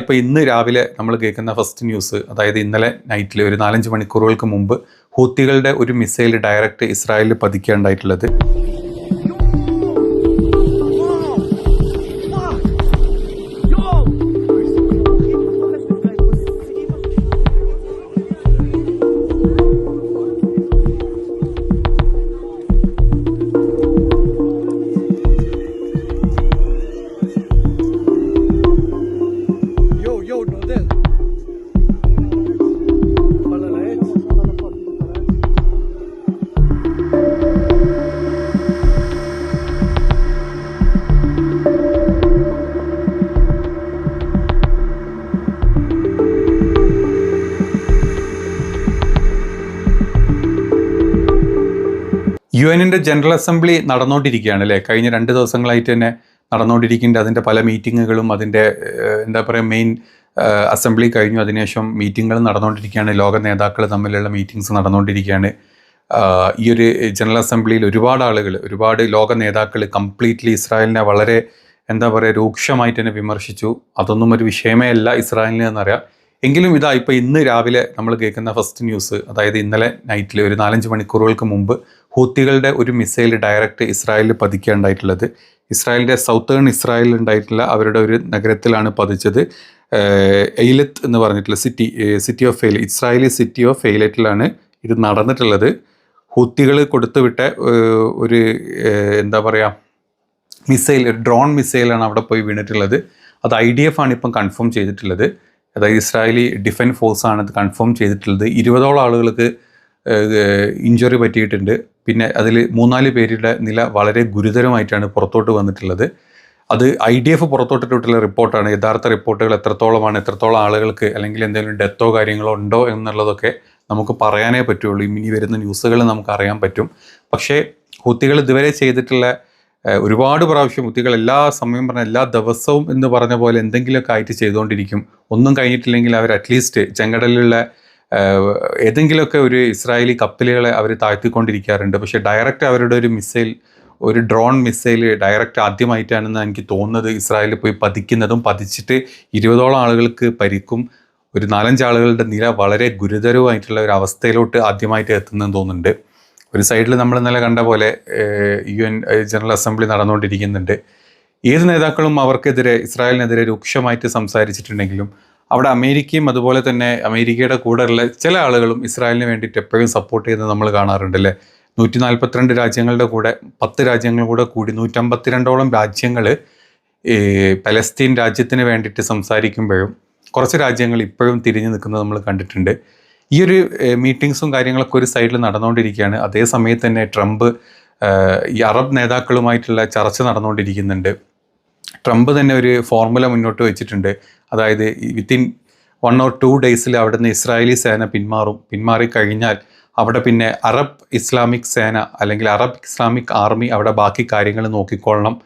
ഇപ്പോൾ ഇന്ന് രാവിലെ നമ്മൾ കേൾക്കുന്ന ഫസ്റ്റ് ന്യൂസ്, അതായത് ഇന്നലെ നൈറ്റിൽ ഒരു 4-5 മണിക്കൂറുകൾക്ക് മുമ്പ് ഹൂത്തികളുടെ ഒരു മിസൈൽ ഡയറക്റ്റ് ഇസ്രായേലിൽ പതിക്കുകയുണ്ടായിട്ടുള്ളത്. UN ജനറൽ അസംബ്ലി നടന്നുകൊണ്ടിരിക്കുകയാണ് അല്ലേ? കഴിഞ്ഞ 2 ദിവസങ്ങളായിട്ട് തന്നെ നടന്നുകൊണ്ടിരിക്കുന്നുണ്ട്. അതിൻ്റെ പല മീറ്റിങ്ങുകളും അതിൻ്റെ എന്താ പറയുക മെയിൻ അസംബ്ലി കഴിഞ്ഞു. അതിനുശേഷം മീറ്റിങ്ങുകൾ നടന്നുകൊണ്ടിരിക്കുകയാണ്. ലോക നേതാക്കൾ തമ്മിലുള്ള മീറ്റിങ്സ് നടന്നുകൊണ്ടിരിക്കുകയാണ്. ഈ ഒരു ജനറൽ അസംബ്ലിയിൽ ഒരുപാട് ലോക നേതാക്കൾ കംപ്ലീറ്റ്ലി ഇസ്രായേലിനെ വളരെ എന്താ പറയുക രൂക്ഷമായിട്ട് തന്നെ വിമർശിച്ചു. അതൊന്നും ഒരു വിഷയമേ അല്ല ഇസ്രായേലിന് എന്നറിയാം. എങ്കിലും ഇപ്പോൾ ഇന്ന് രാവിലെ നമ്മൾ കേൾക്കുന്ന ഫസ്റ്റ് ന്യൂസ്, അതായത് ഇന്നലെ നൈറ്റിൽ ഒരു 4-5 മണിക്കൂറുകൾക്ക് മുമ്പ് ഹൂത്തികളുടെ ഒരു മിസൈൽ ഡയറക്റ്റ് ഇസ്രായേലിൽ പതിക്കുകയുണ്ടായിട്ടുള്ളത്. ഇസ്രായേലിൻ്റെ സൗത്തേൺ ഇസ്രായേലിൽ ഉണ്ടായിട്ടുള്ള അവരുടെ ഒരു നഗരത്തിലാണ് പതിച്ചത്. എയ്ലത്ത് എന്ന് പറഞ്ഞിട്ടുള്ള city of Eilat, Israeli city of എയ്ലറ്റിലാണ് ഇത് നടന്നിട്ടുള്ളത്. ഹൂത്തികൾ കൊടുത്തുവിട്ട ഒരു എന്താ പറയുക മിസൈൽ, ഡ്രോൺ മിസൈലാണ് അവിടെ പോയി വീണിട്ടുള്ളത്. അത് IDF ആണ് ഇപ്പം കൺഫേം ചെയ്തിട്ടുള്ളത്. അതായത് ഇസ്രായേലി ഡിഫൻസ് ഫോഴ്സാണ് അത് കൺഫേം ചെയ്തിട്ടുള്ളത്. 20ഓളം ആളുകൾക്ക് ഇഞ്ചുറി പറ്റിയിട്ടുണ്ട്. പിന്നെ അതിൽ 3-4 പേരുടെ നില വളരെ ഗുരുതരമായിട്ടാണ് പുറത്തോട്ട് വന്നിട്ടുള്ളത്. അത് IDF പുറത്തോട്ടിട്ടുള്ള റിപ്പോർട്ടാണ്. യഥാർത്ഥ റിപ്പോർട്ടുകൾ എത്രത്തോളമാണ്, എത്രത്തോളം ആളുകൾക്ക് അല്ലെങ്കിൽ എന്തെങ്കിലും ഡെത്തോ കാര്യങ്ങളോ ഉണ്ടോ എന്നുള്ളതൊക്കെ നമുക്ക് പറയാനേ പറ്റുള്ളൂ. ഇനി വരുന്ന ന്യൂസുകൾ നമുക്ക് അറിയാൻ പറ്റും. പക്ഷേ ഹൂത്തികൾ ഇതുവരെ ചെയ്തിട്ടുള്ള ഒരുപാട് പ്രാവശ്യം ഹൂത്തികൾ എല്ലാ ദിവസവും എന്ന് പറഞ്ഞ പോലെ എന്തെങ്കിലുമൊക്കെ ആയിട്ട് ചെയ്തുകൊണ്ടിരിക്കും. ഒന്നും കഴിഞ്ഞിട്ടില്ലെങ്കിൽ അവർ അറ്റ്ലീസ്റ്റ് ചെങ്കടലിലുള്ള ഏതെങ്കിലുമൊക്കെ ഒരു ഇസ്രായേലി കപ്പലുകളെ അവർ താഴ്ത്തിക്കൊണ്ടിരിക്കാറുണ്ട്. പക്ഷേ ഡയറക്റ്റ് അവരുടെ ഒരു ഡ്രോൺ മിസൈൽ ഡയറക്റ്റ് ആദ്യമായിട്ടാണെന്ന് എനിക്ക് തോന്നുന്നത് ഇസ്രായേലിൽ പോയി പതിക്കുന്നതും, പതിച്ചിട്ട് 20ഓളം ആളുകൾക്ക് പരിക്കും, ഒരു 4-5 ആളുകളുടെ നില വളരെ ഗുരുതരവുമായിട്ടുള്ള ഒരു അവസ്ഥയിലോട്ട് ആദ്യമായിട്ട് എത്തുന്നതെന്ന് തോന്നുന്നുണ്ട്. ഒരു സൈഡിൽ നമ്മൾ ഇന്നലെ കണ്ട പോലെ UN ജനറൽ അസംബ്ലി നടന്നുകൊണ്ടിരിക്കുന്നുണ്ട്. ഏത് നേതാക്കളും അവർക്കെതിരെ, ഇസ്രായേലിനെതിരെ രൂക്ഷമായിട്ട് സംസാരിച്ചിട്ടുണ്ടെങ്കിലും അവിടെ അമേരിക്കയും അതുപോലെ തന്നെ അമേരിക്കയുടെ കൂടെയുള്ള ചില ആളുകളും ഇസ്രായേലിന് വേണ്ടിയിട്ട് എപ്പോഴും സപ്പോർട്ട് ചെയ്യുന്നത് നമ്മൾ കാണാറുണ്ട് അല്ലേ? 142 രാജ്യങ്ങളുടെ കൂടെ 10 രാജ്യങ്ങൾ കൂടെ കൂടി 152ഓളം രാജ്യങ്ങൾ പലസ്തീൻ രാജ്യത്തിന് വേണ്ടിയിട്ട് സംസാരിക്കുമ്പോഴും കുറച്ച് രാജ്യങ്ങൾ ഇപ്പോഴും തിരിഞ്ഞു നിൽക്കുന്നത് നമ്മൾ കണ്ടിട്ടുണ്ട്. ഈ ഒരു മീറ്റിങ്സും കാര്യങ്ങളൊക്കെ ഒരു സൈഡിൽ നടന്നുകൊണ്ടിരിക്കുകയാണ്. അതേ സമയത്ത് തന്നെ ട്രംപ് ഈ അറബ് നേതാക്കളുമായിട്ടുള്ള ചർച്ച നടന്നുകൊണ്ടിരിക്കുന്നുണ്ട്. ട്രംപ് തന്നെ ഒരു ഫോർമുല മുന്നോട്ട് വെച്ചിട്ടുണ്ട്. അതായത് വിത്തിൻ 1 or 2 ഡേയ്സിൽ അവിടെ നിന്ന് ഇസ്രായേലി സേന പിന്മാറിക്കഴിഞ്ഞാൽ അവിടെ പിന്നെ അറബ് ഇസ്ലാമിക് സേന അല്ലെങ്കിൽ അറബ് ഇസ്ലാമിക് ആർമി അവിടെ ബാക്കി കാര്യങ്ങൾ നോക്കിക്കൊള്ളണം.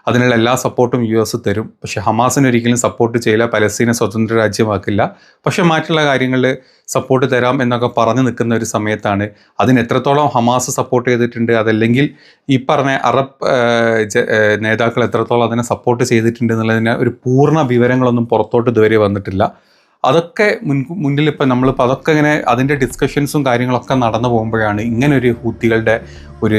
അതിനുള്ള എല്ലാ സപ്പോർട്ടും US തരും. പക്ഷേ ഹമാസിന് ഒരിക്കലും സപ്പോർട്ട് ചെയ്യില്ല, പലസ്തീനെ സ്വതന്ത്ര രാജ്യമാക്കില്ല. പക്ഷേ മറ്റുള്ള കാര്യങ്ങളിൽ സപ്പോർട്ട് തരാം എന്നൊക്കെ പറഞ്ഞു നിൽക്കുന്ന ഒരു സമയത്താണ് അതിന് എത്രത്തോളം ഹമാസ് സപ്പോർട്ട് ചെയ്തിട്ടുണ്ട്, അതല്ലെങ്കിൽ ഈ പറഞ്ഞ അറബ് നേതാക്കൾ എത്രത്തോളം അതിനെ സപ്പോർട്ട് ചെയ്തിട്ടുണ്ട് എന്നുള്ളതിന് ഒരു പൂർണ്ണ വിവരങ്ങളൊന്നും പുറത്തോട്ട് ഇതുവരെ വന്നിട്ടില്ല. അതൊക്കെ മുന്നിൽ നമ്മളിപ്പോൾ അതൊക്കെ ഇങ്ങനെ അതിൻ്റെ ഡിസ്കഷൻസും കാര്യങ്ങളൊക്കെ നടന്നു പോകുമ്പോഴാണ് ഇങ്ങനൊരു ഹൂത്തികളുടെ ഒരു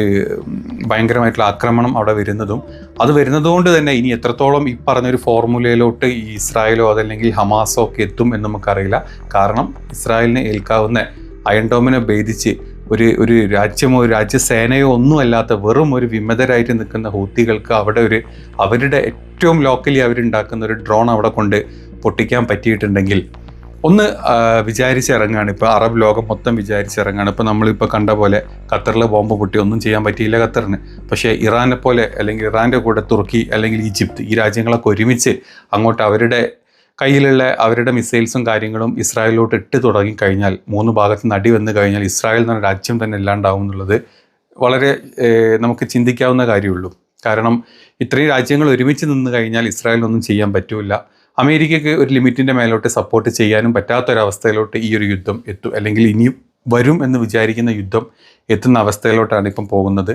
ഭയങ്കരമായിട്ടുള്ള ആക്രമണം അവിടെ വരുന്നതും. അത് വരുന്നതുകൊണ്ട് തന്നെ ഇനി എത്രത്തോളം ഈ പറഞ്ഞൊരു ഫോർമുലയിലോട്ട് ഈ ഇസ്രായേലോ അതല്ലെങ്കിൽ ഹമാസോ ഒക്കെ എത്തും എന്ന് നമുക്കറിയില്ല. കാരണം ഇസ്രായേലിനെ ഏൽക്കാവുന്ന അയൺ ഡോമിനെ ഭേദിച്ച് ഒരു രാജ്യമോ ഒരു രാജ്യസേനയോ ഒന്നുമല്ലാത്ത വെറും ഒരു വിമതരായിട്ട് നിൽക്കുന്ന ഹൂത്തികൾക്ക് അവിടെ അവരുടെ ഏറ്റവും ലോക്കലി അവരുണ്ടാക്കുന്ന ഒരു ഡ്രോൺ അവിടെ കൊണ്ട് പൊട്ടിക്കാൻ പറ്റിയിട്ടുണ്ടെങ്കിൽ ഒന്ന് വിചാരിച്ചിറങ്ങുകയാണ്. ഇപ്പോൾ അറബ് ലോകം മൊത്തം വിചാരിച്ചിറങ്ങുകയാണ്. ഇപ്പോൾ നമ്മളിപ്പോൾ കണ്ട പോലെ ഖത്തറിൽ ബോംബ് പൊട്ടി ഒന്നും ചെയ്യാൻ പറ്റിയില്ല ഖത്തറിന്. പക്ഷേ ഇറാനെ പോലെ അല്ലെങ്കിൽ ഇറാൻ്റെ കൂടെ തുർക്കി അല്ലെങ്കിൽ ഈജിപ്ത് ഈ രാജ്യങ്ങളൊക്കെ ഒരുമിച്ച് അങ്ങോട്ട് അവരുടെ കയ്യിലുള്ള അവരുടെ മിസൈൽസും കാര്യങ്ങളും ഇസ്രായേലിലോട്ട് ഇട്ട് തുടങ്ങിക്കഴിഞ്ഞാൽ 3 ഭാഗത്ത് നിന്ന് അടി വന്നു കഴിഞ്ഞാൽ ഇസ്രായേൽ എന്ന രാജ്യം തന്നെ ഇല്ലാണ്ടാവും എന്നുള്ളത് വളരെ നമുക്ക് ചിന്തിക്കാവുന്ന കാര്യമുള്ളൂ. കാരണം ഇത്രയും രാജ്യങ്ങൾ ഒരുമിച്ച് നിന്ന് കഴിഞ്ഞാൽ ഇസ്രായേലിനൊന്നും ചെയ്യാൻ പറ്റില്ല. അമേരിക്കയ്ക്ക് ഒരു ലിമിറ്റിൻ്റെ മേലോട്ട് സപ്പോർട്ട് ചെയ്യാനും പറ്റാത്തൊരവസ്ഥയിലോട്ട് ഈ ഒരു യുദ്ധം എത്തും, അല്ലെങ്കിൽ ഇനിയും വരും എന്ന് വിചാരിക്കുന്ന യുദ്ധം എത്തുന്ന അവസ്ഥയിലോട്ടാണ് ഇപ്പം പോകുന്നത്.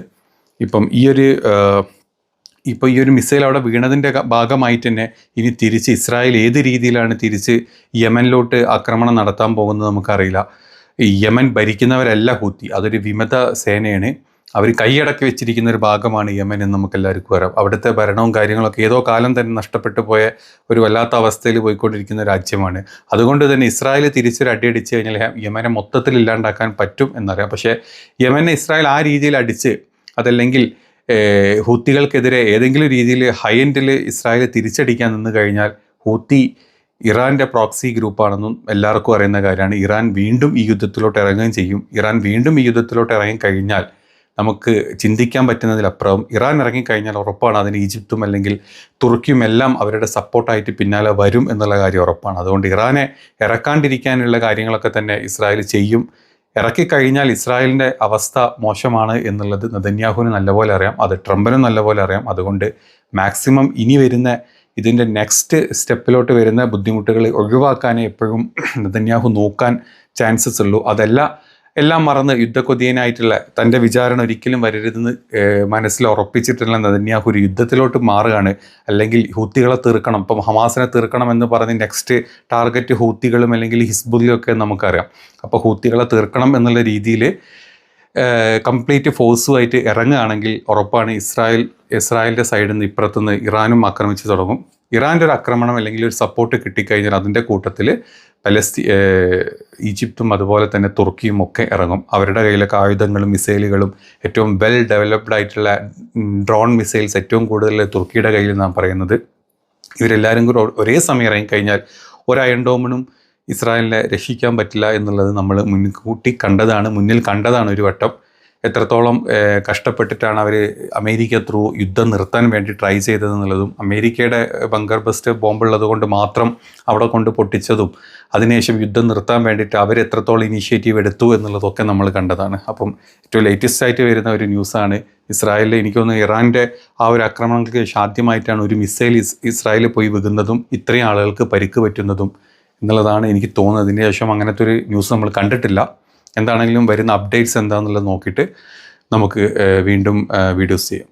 ഇപ്പം ഈ ഒരു ഇപ്പോൾ ഈ ഒരു മിസൈൽ അവിടെ വീണതിൻ്റെ ഭാഗമായിട്ട് തന്നെ ഇനി തിരിച്ച് ഇസ്രായേൽ ഏത് രീതിയിലാണ് തിരിച്ച് യമനിലോട്ട് ആക്രമണം നടത്താൻ പോകുന്നത് നമുക്കറിയില്ല. ഈ യമൻ ഭരിക്കുന്നവരല്ല ഹൂത്തി, അതൊരു വിമത സേനയാണ്. അവർ കൈയടക്കി വെച്ചിരിക്കുന്ന ഒരു ഭാഗമാണ് യമൻ എന്ന് നമുക്ക് എല്ലാവർക്കും അറിയാം. അവിടുത്തെ ഭരണവും കാര്യങ്ങളൊക്കെ ഏതോ കാലം തന്നെ നഷ്ടപ്പെട്ടു പോയ ഒരു വല്ലാത്ത അവസ്ഥയിൽ പോയിക്കൊണ്ടിരിക്കുന്ന രാജ്യമാണ്. അതുകൊണ്ട് തന്നെ ഇസ്രായേൽ തിരിച്ചൊരു അടിയടിച്ച് കഴിഞ്ഞാൽ യമനെ മൊത്തത്തിൽ ഇല്ലാണ്ടാക്കാൻ പറ്റും എന്നറിയാം. പക്ഷേ യമനെ ഇസ്രായേൽ ആ രീതിയിൽ അടിച്ച്, അതല്ലെങ്കിൽ ഹൂത്തികൾക്കെതിരെ ഏതെങ്കിലും രീതിയിൽ ഹൈ എൻഡിൽ ഇസ്രായേൽ തിരിച്ചടിക്കാൻ നിന്ന് കഴിഞ്ഞാൽ ഹൂത്തി ഇറാൻ്റെ പ്രോക്സി ഗ്രൂപ്പാണെന്നും എല്ലാവർക്കും അറിയുന്ന കാര്യമാണ്. ഇറാൻ വീണ്ടും ഈ യുദ്ധത്തിലോട്ട് ഇറങ്ങുകയും ചെയ്യും. ഇറാൻ വീണ്ടും ഈ യുദ്ധത്തിലോട്ട് ഇറങ്ങിക്കഴിഞ്ഞാൽ നമുക്ക് ചിന്തിക്കാൻ പറ്റുന്നതിലപ്പുറം ഇറാൻ ഇറങ്ങിക്കഴിഞ്ഞാൽ ഉറപ്പാണ് അതിന് ഈജിപ്തും അല്ലെങ്കിൽ തുർക്കിയും എല്ലാം അവരുടെ സപ്പോർട്ടായിട്ട് പിന്നാലെ വരും എന്നുള്ള കാര്യം ഉറപ്പാണ്. അതുകൊണ്ട് ഇറാനെ ഇറക്കാണ്ടിരിക്കാനുള്ള കാര്യങ്ങളൊക്കെ തന്നെ ഇസ്രായേൽ ചെയ്യും. ഇറക്കിക്കഴിഞ്ഞാൽ ഇസ്രായേലിൻ്റെ അവസ്ഥ മോശമാണ് എന്നുള്ളത് നെതന്യാഹുവിന് നല്ലപോലെ അറിയാം, അത് ട്രംപിനും നല്ലപോലെ അറിയാം. അതുകൊണ്ട് മാക്സിമം ഇനി വരുന്ന ഇതിൻ്റെ നെക്സ്റ്റ് സ്റ്റെപ്പിലോട്ട് വരുന്ന ബുദ്ധിമുട്ടുകൾ ഒഴിവാക്കാനേ എപ്പോഴും നെതന്യാഹു നോക്കാൻ ചാൻസസ് ഉള്ളൂ. എല്ലാം മറന്ന് യുദ്ധക്കൊതിയനായിട്ടുള്ള തൻ്റെ വിചാരണ ഒരിക്കലും വരരുതെന്ന് മനസ്സിൽ ഉറപ്പിച്ചിട്ടുള്ള നെതന്യാഹു ഒരു യുദ്ധത്തിലോട്ട് മാറുകയാണ്. അല്ലെങ്കിൽ ഹൂത്തികളെ തീർക്കണം, ഇപ്പം ഹമാസിനെ തീർക്കണം എന്ന് പറഞ്ഞ് നെക്സ്റ്റ് ടാർഗറ്റ് ഹൂത്തികളും അല്ലെങ്കിൽ ഹിസ്ബുല്ലും ഒക്കെ നമുക്കറിയാം. അപ്പോൾ ഹൂത്തികളെ തീർക്കണം എന്നുള്ള രീതിയിൽ കംപ്ലീറ്റ് ഫോഴ്സുമായിട്ട് ഇറങ്ങുകയാണെങ്കിൽ ഉറപ്പാണ് ഇസ്രായേലിൻ്റെ സൈഡിൽ നിന്ന് ഇപ്പുറത്തുനിന്ന് ഇറാനും ആക്രമിച്ച് തുടങ്ങും. ഇറാൻ്റെ ഒരു ആക്രമണം അല്ലെങ്കിൽ ഒരു സപ്പോർട്ട് കിട്ടിക്കഴിഞ്ഞാൽ അതിൻ്റെ കൂട്ടത്തിൽ ഈജിപ്തും അതുപോലെ തന്നെ തുർക്കിയും ഒക്കെ ഇറങ്ങും. അവരുടെ കയ്യിലൊക്കെ ആയുധങ്ങളും മിസൈലുകളും ഏറ്റവും വെൽ ഡെവലപ്ഡ് ആയിട്ടുള്ള ഡ്രോൺ മിസൈൽസ് ഏറ്റവും കൂടുതൽ തുർക്കിയുടെ കയ്യിൽ നാം പറയുന്നത്. ഇവരെല്ലാവരും കൂടി ഒരേ സമയം ഇറങ്ങിക്കഴിഞ്ഞാൽ ഒരു അയൺ ഡോമിനും ഇസ്രായേലിനെ രക്ഷിക്കാൻ പറ്റില്ല എന്നുള്ളത് നമ്മൾ മുന്നിൽ കണ്ടതാണ് ഒരു വട്ടം. എത്രത്തോളം കഷ്ടപ്പെട്ടിട്ടാണ് അവർ അമേരിക്ക ത്രൂ യുദ്ധം നിർത്താൻ വേണ്ടി ട്രൈ ചെയ്തതെന്നുള്ളതും അമേരിക്കയുടെ ബങ്കർ ബസ്റ്റ് ബോംബുള്ളത് കൊണ്ട് മാത്രം അവിടെ കൊണ്ട് പൊട്ടിച്ചതും അതിനുശേഷം യുദ്ധം നിർത്താൻ വേണ്ടിയിട്ട് അവർ എത്രത്തോളം ഇനീഷ്യേറ്റീവ് എടുത്തു എന്നുള്ളതൊക്കെ നമ്മൾ കണ്ടതാണ്. അപ്പം ഏറ്റവും ലേറ്റസ്റ്റ് ആയിട്ട് വരുന്ന ഒരു ന്യൂസാണ് ഇസ്രായേലിൽ എനിക്ക് തോന്നുന്നു ഇറാൻ്റെ ആ ഒരു ആക്രമണങ്ങൾക്ക് ആദ്യമായിട്ടാണ് ഒരു മിസൈൽ ഇസ്രായേലിൽ പോയി വിടുന്നതും ഇത്രയും ആളുകൾക്ക് പരിക്ക് പറ്റുന്നതും എന്നുള്ളതാണ് എനിക്ക് തോന്നുന്നത്. അതിന് ശേഷം അങ്ങനത്തെ ഒരു ന്യൂസ് നമ്മൾ കണ്ടിട്ടില്ല. എന്താണെങ്കിലും വരുന്ന അപ്ഡേറ്റ്സ് എന്താണെന്നുള്ളത് നോക്കിയിട്ട് നമുക്ക് വീണ്ടും വീഡിയോസ് ചെയ്യാം.